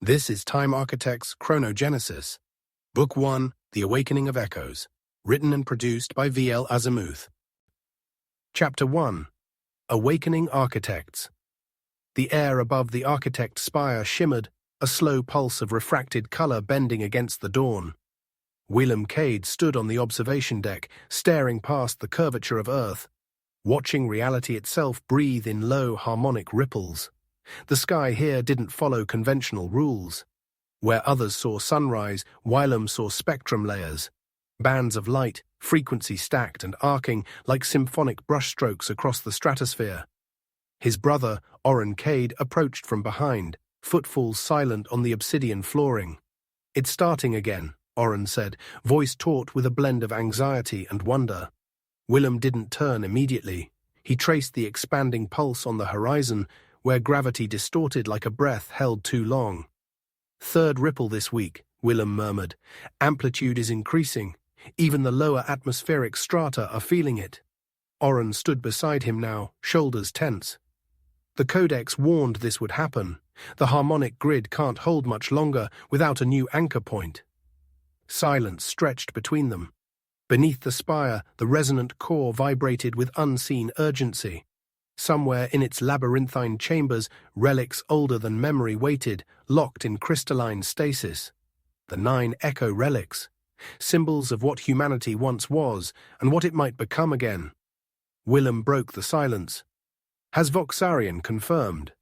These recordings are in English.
This is Time Architect's ChronoGenesis, Book I, The Awakening of Echoes, written and produced by VL Azimuth. Chapter 1. Awakening Architects. The air above the architect's spire shimmered, a slow pulse of refracted color bending against the dawn. Wilum Cade stood on the observation deck, staring past the curvature of Earth, watching reality itself breathe in low harmonic ripples. The sky here didn't follow conventional rules. Where others saw sunrise, Wilum saw spectrum layers, bands of light, frequency stacked and arcing like symphonic brushstrokes across the stratosphere. His brother, Orran Cade, approached from behind, footfalls silent on the obsidian flooring. "It's starting again," Orran said, voice taut with a blend of anxiety and wonder. Wilum didn't turn immediately. He traced the expanding pulse on the horizon, where gravity distorted like a breath held too long. "Third ripple this week," Wilum murmured. "Amplitude is increasing. Even the lower atmospheric strata are feeling it." Orran stood beside him now, shoulders tense. The Codex warned this would happen. The harmonic grid can't hold much longer without a new anchor point. Silence stretched between them. Beneath the spire, the resonant core vibrated with unseen urgency. Somewhere in its labyrinthine chambers, relics older than memory waited, locked in crystalline stasis. The 9 echo relics, symbols of what humanity once was and what it might become again. Wilum broke the silence. "Has Voxarion confirmed?"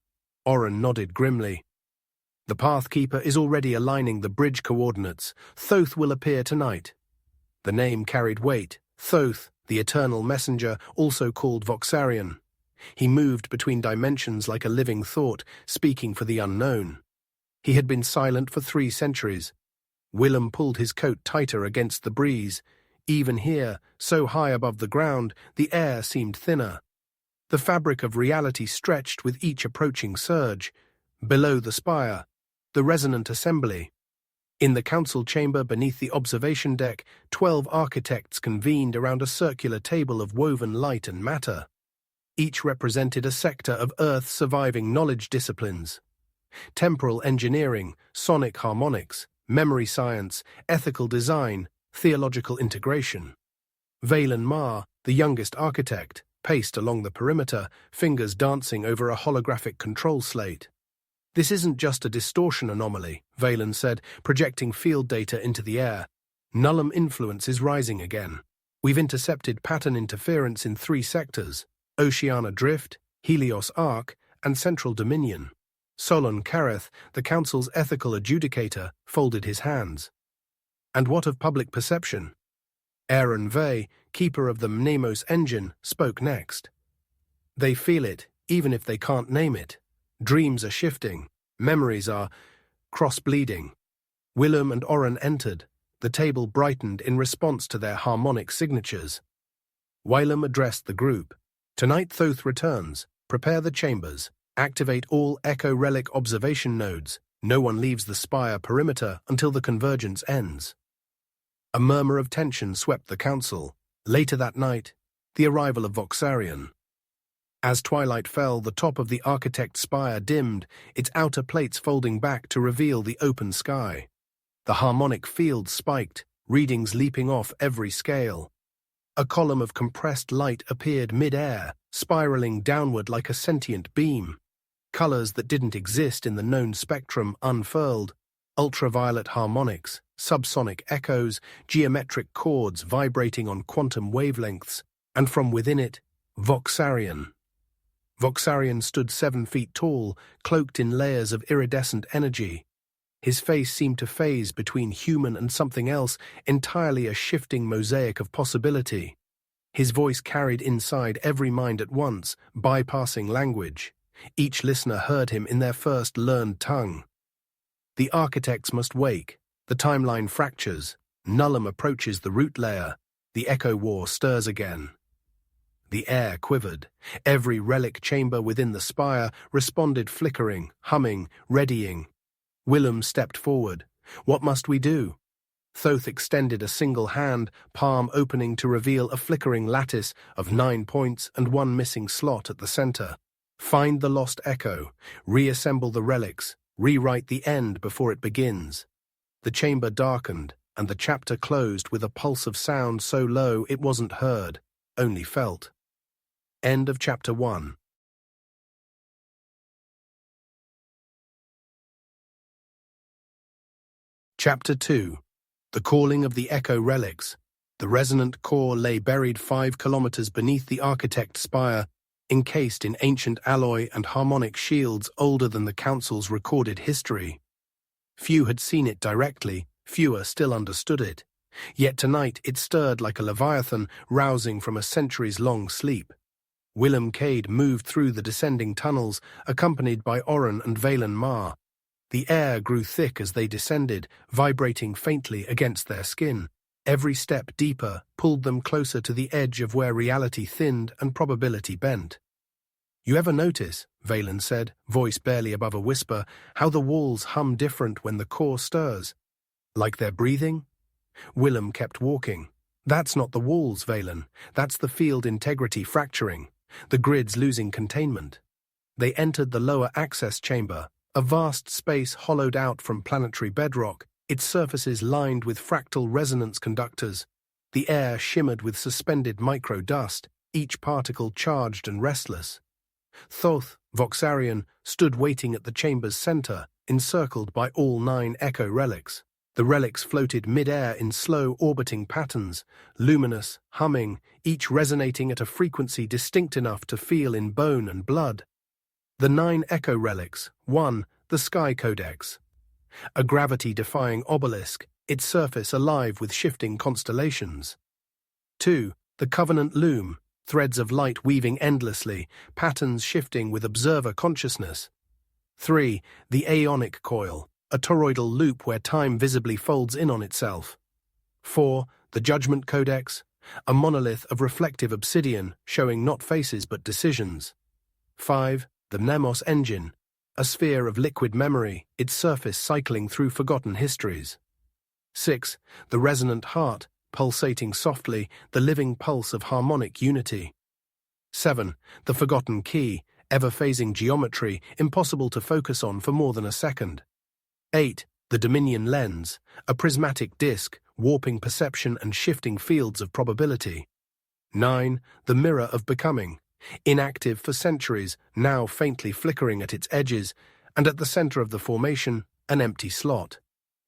Orran nodded grimly. "The Pathkeeper is already aligning the bridge coordinates. Thoth will appear tonight." The name carried weight. Thoth, the eternal messenger, also called Voxarion. He moved between dimensions like a living thought, speaking for the unknown. He had been silent for 3 centuries. Wilum pulled his coat tighter against the breeze. Even here, so high above the ground, the air seemed thinner. The fabric of reality stretched with each approaching surge. Below the spire, the resonant assembly. In the council chamber beneath the observation deck, 12 architects convened around a circular table of woven light and matter. Each represented a sector of Earth's surviving knowledge disciplines: temporal engineering, sonic harmonics, memory science, ethical design, theological integration. Valen Hersh, the youngest architect, paced along the perimeter, fingers dancing over a holographic control slate. "This isn't just a distortion anomaly," Valen said, projecting field data into the air. "Nullum influence is rising again. We've intercepted pattern interference in 3 sectors: Oceania Drift, Helios Arc, and Central Dominion." Solon Careth, the Council's ethical adjudicator, folded his hands. "And what of public perception?" Aaron Vey, keeper of the Mnemos engine, spoke next. "They feel it, even if they can't name it. Dreams are shifting. Memories are cross-bleeding." Wilum and Orran entered. The table brightened in response to their harmonic signatures. Wilum addressed the group. "Tonight Thoth returns. Prepare the chambers. Activate all Echo Relic observation nodes. No one leaves the spire perimeter until the convergence ends." A murmur of tension swept the council. Later that night, the arrival of Voxarion. As twilight fell, the top of the architect's spire dimmed, its outer plates folding back to reveal the open sky. The harmonic field spiked, readings leaping off every scale. A column of compressed light appeared mid-air, spiraling downward like a sentient beam. Colors that didn't exist in the known spectrum unfurled: ultraviolet harmonics, subsonic echoes, geometric chords vibrating on quantum wavelengths, and from within it, Voxarion. Voxarion stood 7 feet tall, cloaked in layers of iridescent energy. His face seemed to phase between human and something else, entirely a shifting mosaic of possibility. His voice carried inside every mind at once, bypassing language. Each listener heard him in their first learned tongue. The architects must wake. The timeline fractures. Nullum approaches the root layer. The echo war stirs again. The air quivered. Every relic chamber within the spire responded, flickering, humming, readying. Wilum stepped forward. "What must we do?" Thoth extended a single hand, palm opening to reveal a flickering lattice of 9 points and 1 missing slot at the center. "Find the lost echo. Reassemble the relics. Rewrite the end before it begins. The chamber darkened, and the chapter closed with a pulse of sound so low it wasn't heard, only felt. End of Chapter 1. Chapter 2. The Calling of the Echo Relics. The resonant core lay buried 5 kilometers beneath the architect's spire, encased in ancient alloy and harmonic shields older than the Council's recorded history. Few had seen it directly, fewer still understood it. Yet tonight it stirred like a leviathan rousing from a centuries-long sleep. Wilum Cade moved through the descending tunnels, accompanied by Orran and Valen Hersh. The air grew thick as they descended, vibrating faintly against their skin. Every step deeper pulled them closer to the edge of where reality thinned and probability bent. "You ever notice," Valen said, voice barely above a whisper, "how the walls hum different when the core stirs? Like they're breathing?" Wilum kept walking. "That's not the walls, Valen. That's the field integrity fracturing. The grid's losing containment." They entered the lower access chamber, a vast space hollowed out from planetary bedrock, its surfaces lined with fractal resonance conductors. The air shimmered with suspended micro-dust, each particle charged and restless. Thoth, Voxarion, stood waiting at the chamber's center, encircled by all 9 echo relics. The relics floated mid-air in slow orbiting patterns, luminous, humming, each resonating at a frequency distinct enough to feel in bone and blood. The 9 echo relics. 1. The Sky Codex. A gravity-defying obelisk, its surface alive with shifting constellations. 2. The Covenant Loom, threads of light weaving endlessly, patterns shifting with observer consciousness. 3. The Aeonic Coil, a toroidal loop where time visibly folds in on itself. 4. The Judgment Codex, a monolith of reflective obsidian showing not faces but decisions. 5. The Mnemos Engine, a sphere of liquid memory, its surface cycling through forgotten histories. 6. The Resonant Heart, pulsating softly, the living pulse of harmonic unity. 7. The Forgotten Key, ever-phasing geometry, impossible to focus on for more than a second. 8. The Dominion Lens, a prismatic disk, warping perception and shifting fields of probability. 9. The Mirror of Becoming, inactive for centuries, now faintly flickering at its edges, and at the center of the formation, an empty slot.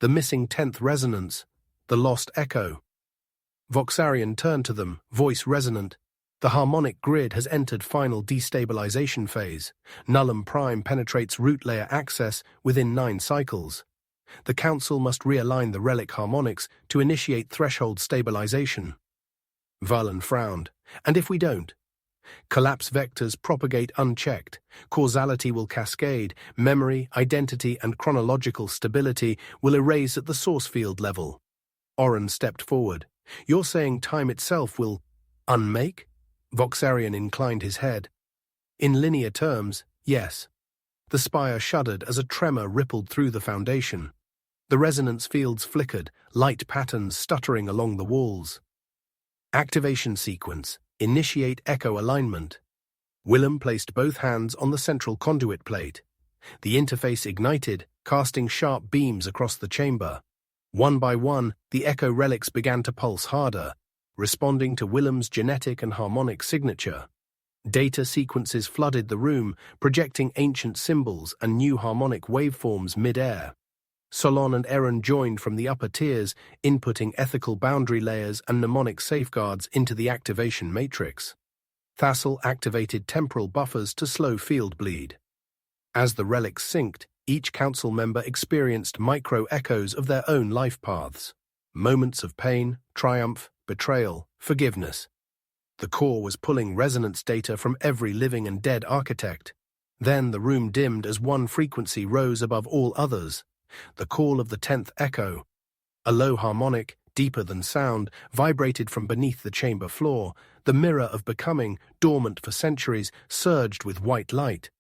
The missing 10th resonance, the lost echo. Voxarion turned to them, voice resonant. The harmonic grid has entered final destabilization phase. Nullum Prime penetrates root layer access within 9 cycles. The Council must realign the relic harmonics to initiate threshold stabilization. Valen frowned. "And if we don't?" "Collapse vectors propagate unchecked. Causality will cascade. Memory, identity, and chronological stability will erase at the source field level." Orran stepped forward. "You're saying time itself will unmake?" Voxarion inclined his head. "In linear terms, yes." The spire shuddered as a tremor rippled through the foundation. The resonance fields flickered, light patterns stuttering along the walls. Activation sequence. Initiate echo alignment. Wilum placed both hands on the central conduit plate. The interface ignited, casting sharp beams across the chamber. One by one, the echo relics began to pulse harder, responding to Wilum's genetic and harmonic signature. Data sequences flooded the room, projecting ancient symbols and new harmonic waveforms mid-air. Solon and Orran joined from the upper tiers, inputting ethical boundary layers and mnemonic safeguards into the activation matrix. Thassel activated temporal buffers to slow field bleed. As the relics synced, each council member experienced micro-echoes of their own life paths. Moments of pain, triumph, betrayal, forgiveness. The core was pulling resonance data from every living and dead architect. Then the room dimmed as one frequency rose above all others. The call of the 10th echo. A low harmonic, deeper than sound, vibrated from beneath the chamber floor. The mirror of becoming, dormant for centuries, surged with white light.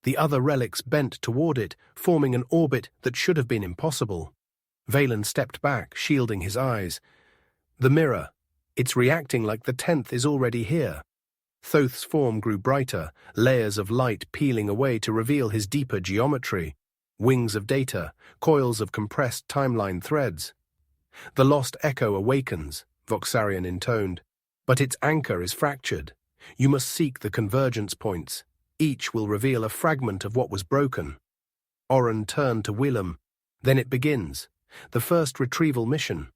The other relics bent toward it, forming an orbit that should have been impossible. Valen stepped back, shielding his eyes. "The mirror. It's reacting like the 10th is already here." Thoth's form grew brighter, layers of light peeling away to reveal his deeper geometry. Wings of data, coils of compressed timeline threads. The lost echo awakens, Voxarion intoned, but its anchor is fractured. You must seek the convergence points. Each will reveal a fragment of what was broken. Orran turned to Wilum. Then it begins. The first retrieval mission.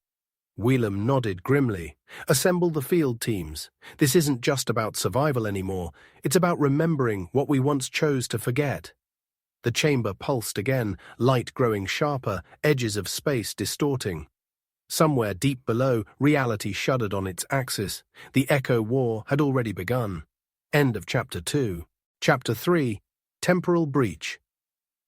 Wilum nodded grimly. Assemble the field teams. This isn't just about survival anymore. It's about remembering what we once chose to forget. The chamber pulsed again, light growing sharper, edges of space distorting. Somewhere deep below, reality shuddered on its axis. The Echo War had already begun. End of Chapter 2. Chapter 3. Temporal Breach.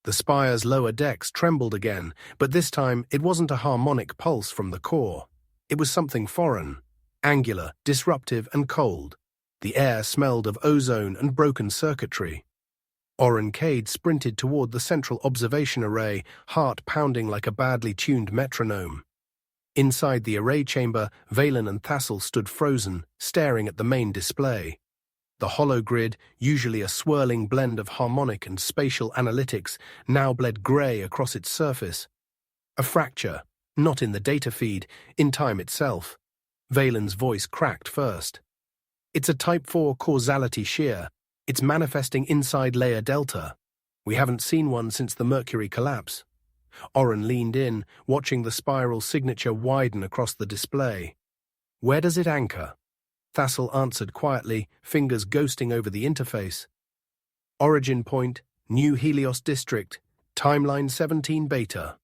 The spire's lower decks trembled again, but this time it wasn't a harmonic pulse from the core. It was something foreign, angular, disruptive, and cold. The air smelled of ozone and broken circuitry. Wilum Cade sprinted toward the central observation array, heart pounding like a badly tuned metronome. Inside the array chamber, Valen and Thassel stood frozen, staring at the main display. The hollow grid, usually a swirling blend of harmonic and spatial analytics, now bled grey across its surface. A fracture, not in the data feed, in time itself. Valen's voice cracked first. It's a Type 4 causality shear. It's manifesting inside layer delta. We haven't seen one since the Mercury collapse. Orran leaned in, watching the spiral signature widen across the display. Where does it anchor? Thassel answered quietly, fingers ghosting over the interface. Origin point, New Helios District, timeline 17 beta.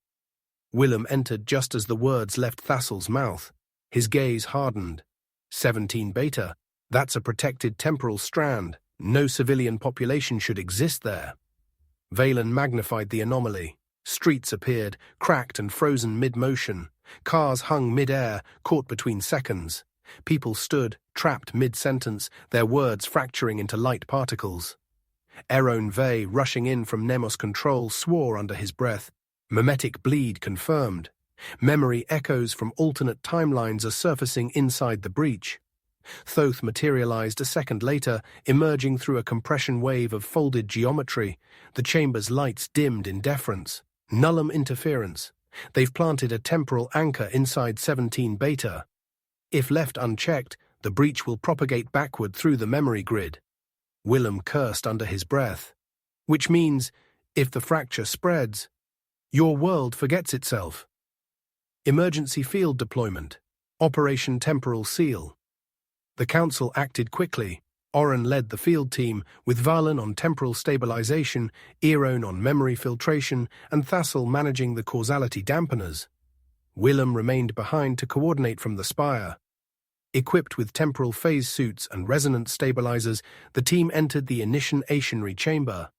Wilum entered just as the words left Thassel's mouth. His gaze hardened. 17 beta? That's a protected temporal strand. No civilian population should exist there. Valen magnified the anomaly. Streets appeared, cracked and frozen mid-motion. Cars hung mid-air, caught between seconds. People stood, trapped mid-sentence, their words fracturing into light particles. Eron Vey, rushing in from Nemos Control, swore under his breath. Memetic bleed confirmed. Memory echoes from alternate timelines are surfacing inside the breach. Thoth materialized a second later, emerging through a compression wave of folded geometry. The chamber's lights dimmed in deference. Nullum interference. They've planted a temporal anchor inside 17 beta. If left unchecked, the breach will propagate backward through the memory grid. Wilum cursed under his breath. Which means, if the fracture spreads, your world forgets itself. Emergency field deployment. Operation Temporal Seal. The Council acted quickly. Orran led the field team, with Valen on temporal stabilization, Eron on memory filtration, and Thassel managing the causality dampeners. Wilum remained behind to coordinate from the spire. Equipped with temporal phase suits and resonance stabilizers, the team entered the initiationary chamber.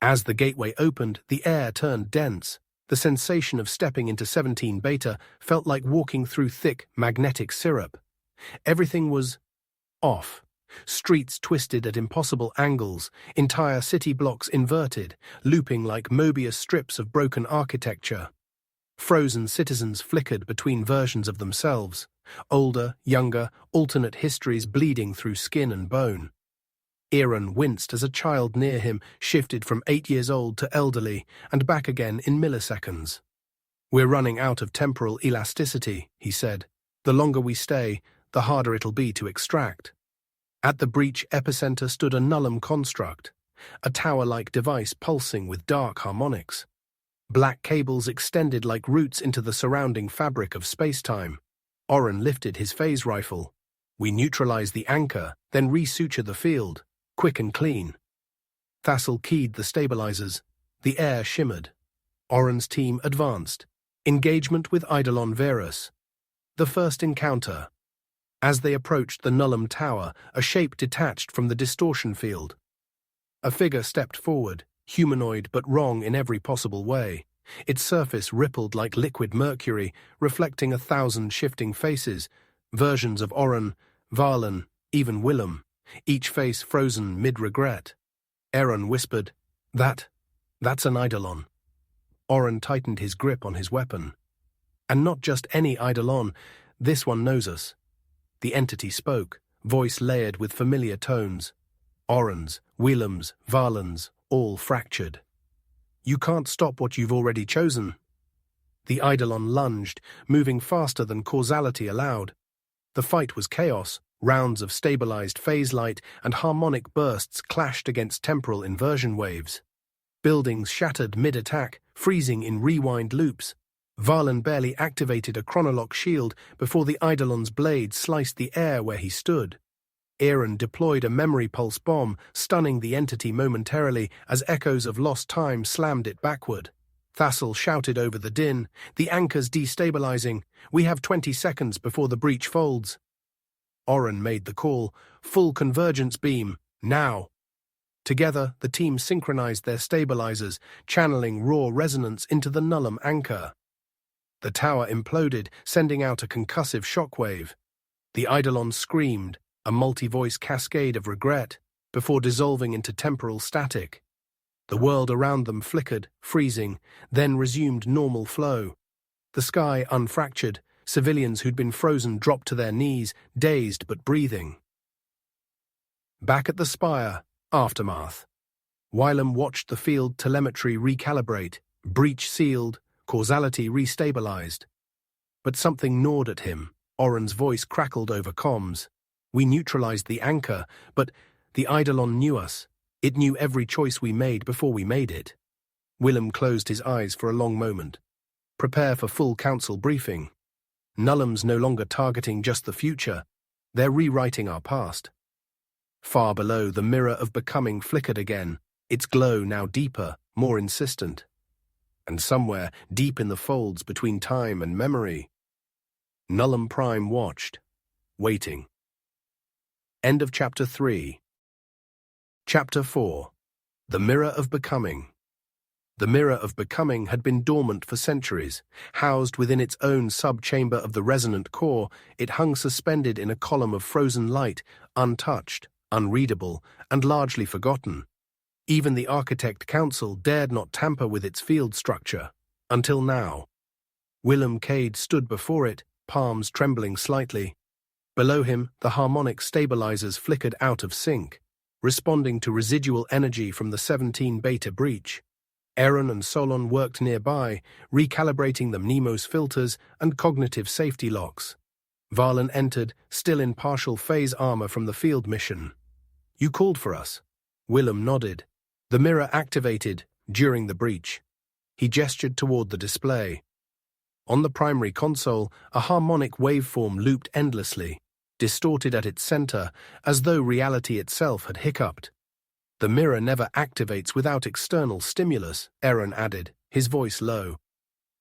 As the gateway opened, the air turned dense. The sensation of stepping into 17 beta felt like walking through thick, magnetic syrup. Everything was off. Streets twisted at impossible angles, entire city blocks inverted, looping like Mobius strips of broken architecture. Frozen citizens flickered between versions of themselves, older, younger, alternate histories bleeding through skin and bone. Eron winced as a child near him shifted from 8 years old to elderly and back again in milliseconds. We're running out of temporal elasticity, he said. The longer we stay, the harder it'll be to extract. At the breach epicenter stood a Nullum construct, a tower-like device pulsing with dark harmonics. Black cables extended like roots into the surrounding fabric of space-time. Orran lifted his phase rifle. We neutralize the anchor, then resuture the field, quick and clean. Thassel keyed the stabilizers. The air shimmered. Orran's team advanced. Engagement with Eidolon Verus. The first encounter. As they approached the Nullum Tower, a shape detached from the distortion field. A figure stepped forward, humanoid but wrong in every possible way. Its surface rippled like liquid mercury, reflecting 1,000 shifting faces, versions of Orran, Valen, even Wilum, each face frozen mid-regret. Eron whispered, That's an Eidolon." Orran tightened his grip on his weapon. "And not just any Eidolon, this one knows us." The entity spoke, voice layered with familiar tones. Orran's, Wilum's, Valen's, all fractured. You can't stop what you've already chosen. The Eidolon lunged, moving faster than causality allowed. The fight was chaos. Rounds of stabilized phase light and harmonic bursts clashed against temporal inversion waves. Buildings shattered mid-attack, freezing in rewind loops. Valen barely activated a chronolock shield before the Eidolon's blade sliced the air where he stood. Orran deployed a memory pulse bomb, stunning the entity momentarily as echoes of lost time slammed it backward. Thassel shouted over the din, "The anchor's destabilizing. We have 20 seconds before the breach folds." Orran made the call, "Full convergence beam, now." Together, the team synchronized their stabilizers, channeling raw resonance into the Nullum anchor. The tower imploded, sending out a concussive shockwave. The Eidolon screamed, a multi-voice cascade of regret, before dissolving into temporal static. The world around them flickered, freezing, then resumed normal flow. The sky unfractured. Civilians who'd been frozen dropped to their knees, dazed but breathing. Back at the spire, aftermath. Wilum watched the field telemetry recalibrate, breach sealed, causality restabilized. But something gnawed at him. Orran's voice crackled over comms. "We neutralized the anchor, but the Eidolon knew us. It knew every choice we made before we made it." Wilum closed his eyes for a long moment. "Prepare for full council briefing. Nullum's no longer targeting just the future. They're rewriting our past." Far below, the mirror of becoming flickered again, its glow now deeper, more insistent. And somewhere, deep in the folds between time and memory, Nullum Prime watched, waiting. End of Chapter 3. Chapter 4. The Mirror of Becoming. The Mirror of Becoming had been dormant for centuries. Housed within its own sub-chamber of the resonant core, it hung suspended in a column of frozen light, untouched, unreadable, and largely forgotten. Even the Architect Council dared not tamper with its field structure, until now. Wilum Cade stood before it, palms trembling slightly. Below him, the harmonic stabilizers flickered out of sync, responding to residual energy from the 17 beta breach. Orran and Solon worked nearby, recalibrating the Mnemo's filters and cognitive safety locks. Valen entered, still in partial phase armor from the field mission. "You called for us." Wilum nodded. The mirror activated during the breach. He gestured toward the display. On the primary console, a harmonic waveform looped endlessly, distorted at its center, as though reality itself had hiccuped. "The mirror never activates without external stimulus," Orran added, his voice low.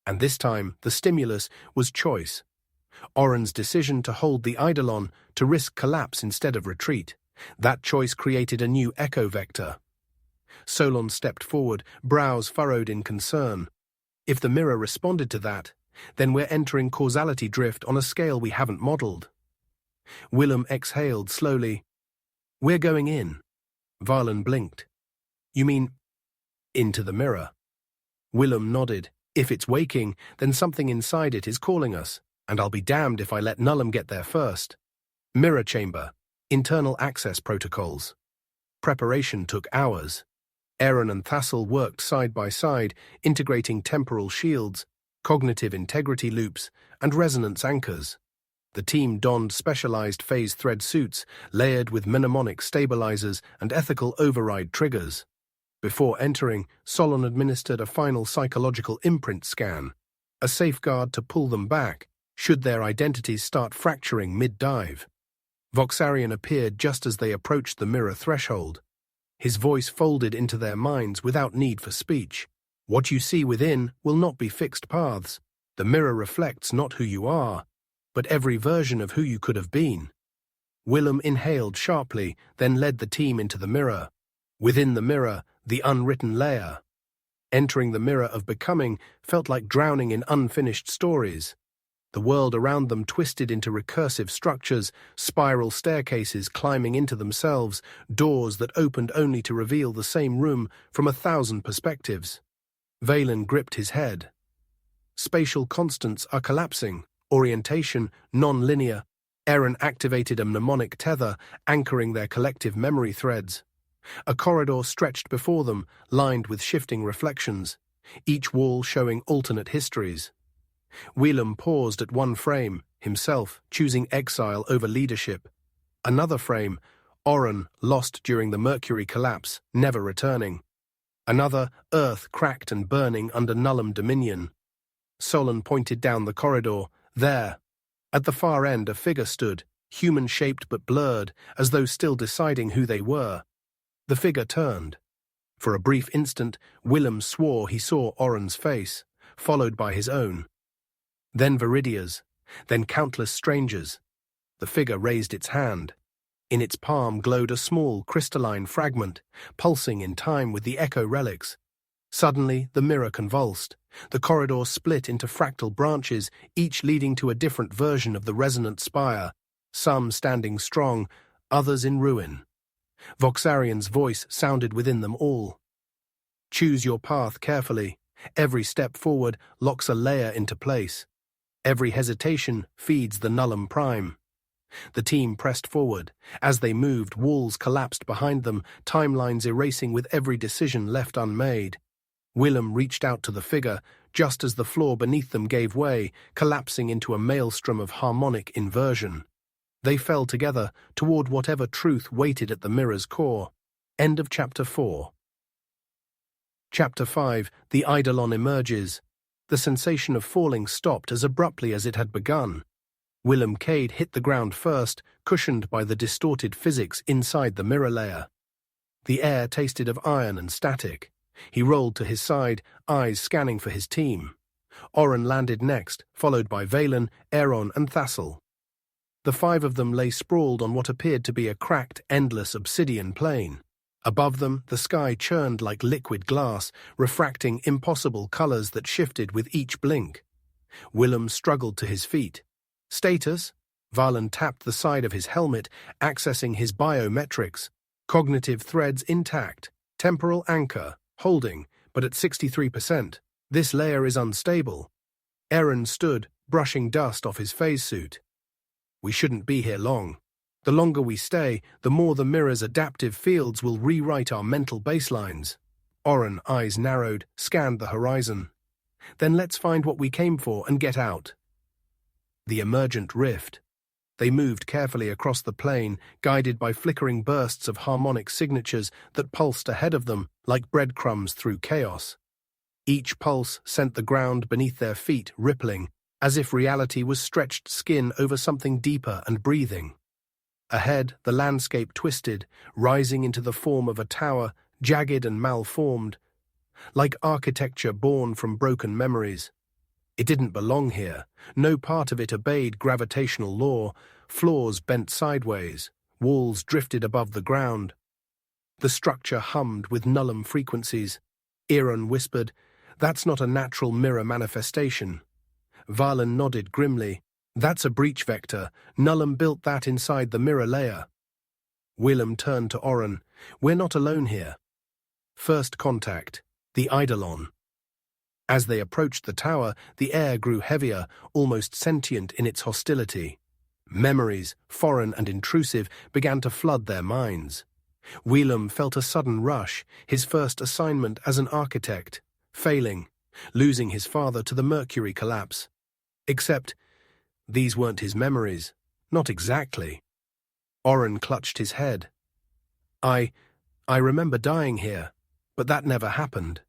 And this time, the stimulus was choice. Orran's decision to hold the Eidolon, to risk collapse instead of retreat. That choice created a new echo vector. Solon stepped forward, brows furrowed in concern. "If the mirror responded to that, then we're entering causality drift on a scale we haven't modeled." Wilum exhaled slowly. "We're going in." Valen blinked. "You mean into the mirror?" Wilum nodded. "If it's waking, then something inside it is calling us, and I'll be damned if I let Nullum get there first." Mirror chamber. Internal access protocols. Preparation took hours. Orran and Thassel worked side by side, integrating temporal shields, cognitive integrity loops, and resonance anchors. The team donned specialized phase thread suits, layered with mnemonic stabilizers and ethical override triggers. Before entering, Solon administered a final psychological imprint scan, a safeguard to pull them back, should their identities start fracturing mid-dive. Voxarion appeared just as they approached the mirror threshold. His voice folded into their minds without need for speech. "What you see within will not be fixed paths. The mirror reflects not who you are, but every version of who you could have been." Wilum inhaled sharply, then led the team into the mirror. Within the mirror, the unwritten layer. Entering the mirror of becoming felt like drowning in unfinished stories. The world around them twisted into recursive structures, spiral staircases climbing into themselves, doors that opened only to reveal the same room from 1,000 perspectives. Valen gripped his head. Spatial constants are collapsing. Orientation, non-linear. Orran activated a mnemonic tether, anchoring their collective memory threads. A corridor stretched before them, lined with shifting reflections, each wall showing alternate histories. Wilum paused at one frame, himself choosing exile over leadership. Another frame, Orran lost during the Mercury collapse, never returning. Another, Earth cracked and burning under Nullum dominion. Solon pointed down the corridor. There, at the far end, a figure stood, human-shaped but blurred, as though still deciding who they were. The figure turned. For a brief instant, Wilum swore he saw Orran's face, followed by his own. Then Viridia's, then countless strangers. The figure raised its hand. In its palm glowed a small crystalline fragment, pulsing in time with the echo relics. Suddenly, the mirror convulsed. The corridor split into fractal branches, each leading to a different version of the resonant spire, some standing strong, others in ruin. Voxarion's voice sounded within them all. Choose your path carefully. Every step forward locks a layer into place. Every hesitation feeds the Nullum Prime. The team pressed forward. As they moved, walls collapsed behind them, timelines erasing with every decision left unmade. Wilum reached out to the figure, just as the floor beneath them gave way, collapsing into a maelstrom of harmonic inversion. They fell together toward whatever truth waited at the mirror's core. End of Chapter 4. Chapter 5. The Eidolon emerges. The sensation of falling stopped as abruptly as it had begun. Wilum Cade hit the ground first, cushioned by the distorted physics inside the mirror layer. The air tasted of iron and static. He rolled to his side, eyes scanning for his team. Orran landed next, followed by Valen, Orran, and Thassel. The five of them lay sprawled on what appeared to be a cracked, endless obsidian plain. Above them, the sky churned like liquid glass, refracting impossible colors that shifted with each blink. Wilum struggled to his feet. Status? Valen tapped the side of his helmet, accessing his biometrics. Cognitive threads intact. Temporal anchor, holding, but at 63%. This layer is unstable. Orran stood, brushing dust off his phase suit. We shouldn't be here long. The longer we stay, the more the mirror's adaptive fields will rewrite our mental baselines. Orran, eyes narrowed, scanned the horizon. Then let's find what we came for and get out. The emergent rift. They moved carefully across the plain, guided by flickering bursts of harmonic signatures that pulsed ahead of them like breadcrumbs through chaos. Each pulse sent the ground beneath their feet rippling, as if reality was stretched skin over something deeper and breathing. Ahead, the landscape twisted, rising into the form of a tower, jagged and malformed, like architecture born from broken memories. It didn't belong here. No part of it obeyed gravitational law. Floors bent sideways. Walls drifted above the ground. The structure hummed with Nullum frequencies. Orran whispered, "That's not a natural mirror manifestation." Valen nodded grimly. "That's a breach vector. Nullum built that inside the mirror layer." Wilum turned to Orran. "We're not alone here." First contact. The Eidolon. As they approached the tower, the air grew heavier, almost sentient in its hostility. Memories, foreign and intrusive, began to flood their minds. Wilum felt a sudden rush, his first assignment as an architect, failing, losing his father to the Mercury collapse. Except, these weren't his memories. Not exactly. Orran clutched his head. I remember dying here, but that never happened."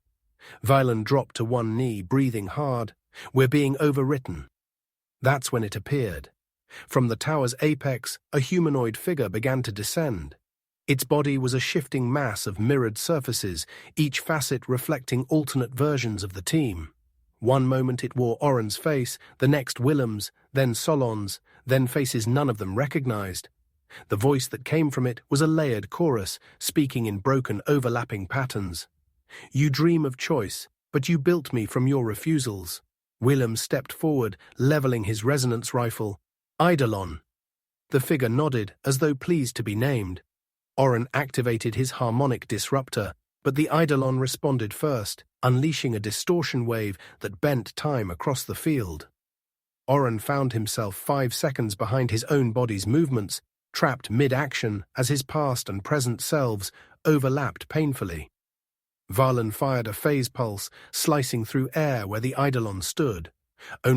Valen dropped to one knee, breathing hard. "We're being overwritten." That's when it appeared. From the tower's apex, a humanoid figure began to descend. Its body was a shifting mass of mirrored surfaces, each facet reflecting alternate versions of the team. One moment it wore Orran's face, the next Wilum's, then Solon's, then faces none of them recognized. The voice that came from it was a layered chorus, speaking in broken, overlapping patterns. "You dream of choice, but you built me from your refusals." Wilum stepped forward, leveling his resonance rifle. "Eidolon." The figure nodded, as though pleased to be named. Orran activated his harmonic disruptor, but the Eidolon responded first, unleashing a distortion wave that bent time across the field. Orran found himself 5 seconds behind his own body's movements, trapped mid-action as his past and present selves overlapped painfully. Valen fired a phase pulse, slicing through air where the Eidolon stood.